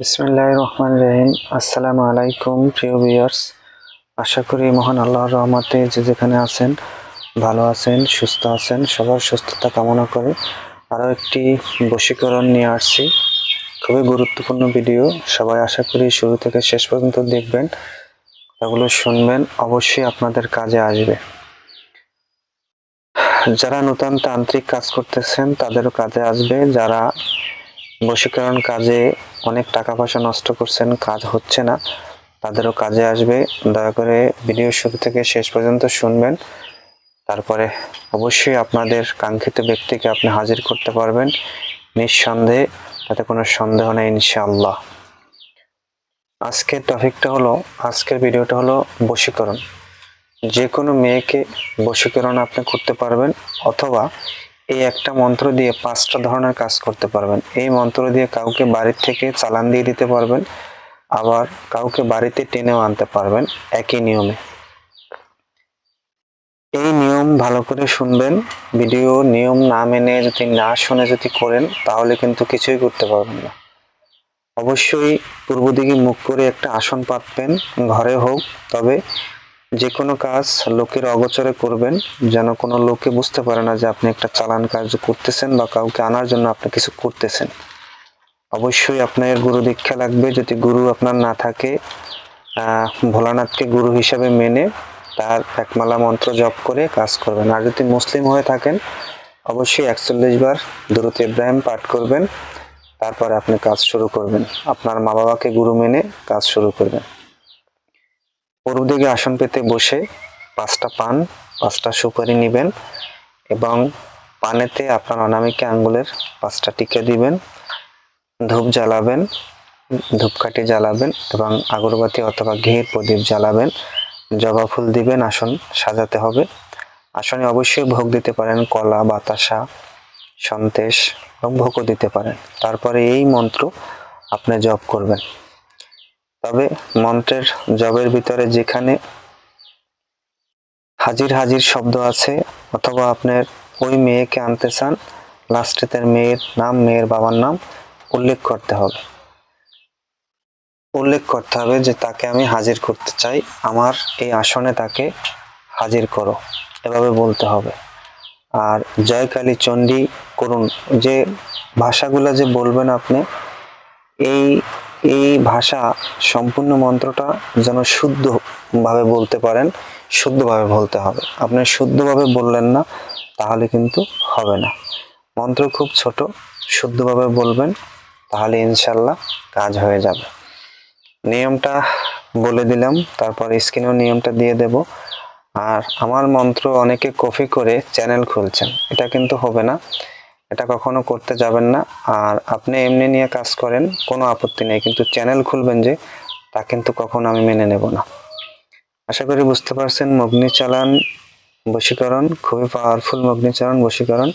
বিসমিল্লাহির রহমানির রহিম। আসসালামু আলাইকুম প্রিয় ভিউয়ার্স, আশা করি মহান আল্লাহর রহমতে যে যেখানে আছেন ভালো আছেন, সুস্থ আছেন। সবার সুস্থতা কামনা করে আরও একটি বশীকরণ নিয়ে আসছি। খুবই গুরুত্বপূর্ণ ভিডিও, সবাই আশা করি শুরু থেকে শেষ পর্যন্ত দেখবেন, এগুলো শুনবেন, অবশ্যই আপনাদের কাজে আসবে। যারা নতুন তান্ত্রিক কাজ করতেছেন তাদেরও কাজে আসবে, যারা বশীকরণ কাজে অনেক টাকা পয়সা নষ্ট করছেন, কাজ হচ্ছে না, তাদেরও কাজে আসবে। দয়া করে ভিডিও শুরু থেকে শেষ পর্যন্ত শুনবেন, তারপরে অবশ্যই আপনাদের কাঙ্ক্ষিত ব্যক্তিকে আপনি হাজির করতে পারবেন নিঃসন্দেহে, তাতে কোনো সন্দেহ নেই ইনশাআল্লাহ। আজকের ভিডিওটা হলো বশীকরণ। যে কোনো মেয়েকে বশীকরণ আপনি করতে পারবেন, অথবা এই একটা মন্ত্র দিয়ে 5টা ধরনের কাজ করতে পারবেন। এই মন্ত্র দিয়ে কাউকে বাড়ির থেকে চালান দিয়ে দিতে পারবেন, আবার কাউকে বাড়িতে টেনেও আনতে পারবেন একই নিয়মে। এই নিয়ম ভালো করে শুনবেন। ভিডিও নিয়ম না মেনে না শুনে যদি করেন তাহলে কিন্তু কিছুই করতে পারবেন না। অবশ্যই পূর্ব দিকে মুখ করে একটা আসন পাতবেন, ঘরে হোক, তবে যে কোনো কাজ লোকের অগোচরে করবেন, যেন কোনো লোকে বুঝতে পারে না যে আপনি একটা চালান কাজ করতেছেন বা কাউকে আনার জন্য আপনি কিছু করতেছেন। অবশ্যই আপনার গুরু দীক্ষা লাগবে। যদি গুরু আপনার না থাকে, ভোলানাথকে গুরু হিসাবে মেনে তার একমালা মন্ত্র জপ করে কাজ করবেন। আর যদি মুসলিম হয়ে থাকেন অবশ্যই 41 বার দুরূদ ইব্রাহিম পাঠ করবেন, তারপরে আপনি কাজ শুরু করবেন। আপনার মা বাবাকে গুরু মেনে কাজ শুরু করবেন। পূর্ব দিকে আসন পেতে বসে 5টা পান, 5টা সুপারি নেবেন এবং পানেতে আপনার অনামিকা আঙ্গুলের 5টা টিকা দিবেন। ধূপ জ্বালাবেন, ধূপকাঠি জ্বালাবেন এবং আগরবাতি অথবা ঘির প্রদীপ জ্বালাবেন। জবা ফুল দিবেন, আসন সাজাতে হবে। আসনে অবশ্যই ভোগ দিতে পারেন, কলা, বাতাসা, সন্দেশ এবং ভোগও দিতে পারেন। তারপরে এই মন্ত্র আপনি জপ করবেন। তবে মন্ত্রের জপের ভিতরে যেখানে হাজির হাজির শব্দ আছে, অথবা আপনার ওই মেয়েকে আনতে চান, লাস্টে তার মেয়ের নাম, মেয়ের বাবার নাম উল্লেখ করতে হবে যে তাকে আমি হাজির করতে চাই, আমার এই আসনে তাকে হাজির করো, এভাবে বলতে হবে। আর জয় কালী চণ্ডী করুন, যে ভাষাগুলো যে বলবেন আপনি, এই ভাষা সম্পূর্ণ মন্ত্রটা যেন শুদ্ধভাবে বলতে পারেন, শুদ্ধভাবে বলতে হবে। আপনি শুদ্ধভাবে বললেন না তাহলে কিন্তু হবে না। মন্ত্র খুব ছোট, শুদ্ধভাবে বলবেন, তাহলে ইনশাল্লাহ কাজ হয়ে যাবে। নিয়মটা বলে দিলাম, তারপর স্ক্রিনেও নিয়মটা দিয়ে দেব। আর আমার মন্ত্র অনেকে কপি করে চ্যানেল খুলছেন, এটা কিন্তু হবে না, এটা কখনো করতে যাবেন না। আর আপনি এমনি নিয়ে কাজ করেন, কোনো আপত্তি নেই, কিন্তু চ্যানেল খুলবেন যে, তা কিন্তু কখনো আমি মেনে নেব না। আশা করি বুঝতে পারছেন। মগ্নিচালান বশীকরণ খুবই পাওয়ারফুল। মগ্নিচালান বশীকরণ,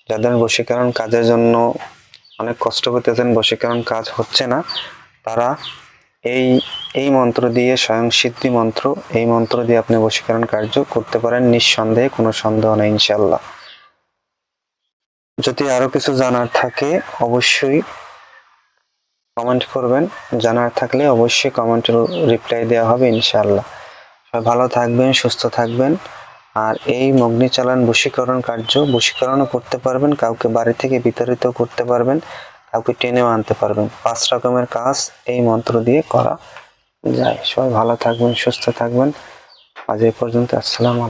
যাদের বশীকরণ কাজের জন্য অনেক কষ্ট করতেছেন, বশীকরণ কাজ হচ্ছে না, তারা এই মন্ত্র দিয়ে, স্বয়ং সিদ্ধি মন্ত্র, এই মন্ত্র দিয়ে আপনি বশীকরণ কার্য করতে পারেন নিঃসন্দেহে, কোনো সন্দেহ নেই ইনশাল্লাহ। যদি আরো কিছু জানার থাকে অবশ্যই কমেন্ট করবেন, জানার থাকলে অবশ্যই কমেন্টের রিপ্লাই দেওয়া হবে ইনশাআল্লাহ। সবাই ভালো থাকবেন, সুস্থ থাকবেন। আর এই মগ্নিচালান বশীকরণ কার্য, বশীকরণও করতে পারবেন, কাউকে বাড়ি থেকে বিতাড়িত করতে পারবেন, কাউকে টেনেও আনতে পারবেন। 5 রকমের কাজ এই মন্ত্র দিয়ে করা যায়। সবাই ভালো থাকবেন, সুস্থ থাকবেন। আজ এই পর্যন্ত। আসসালামু আলাইকুম।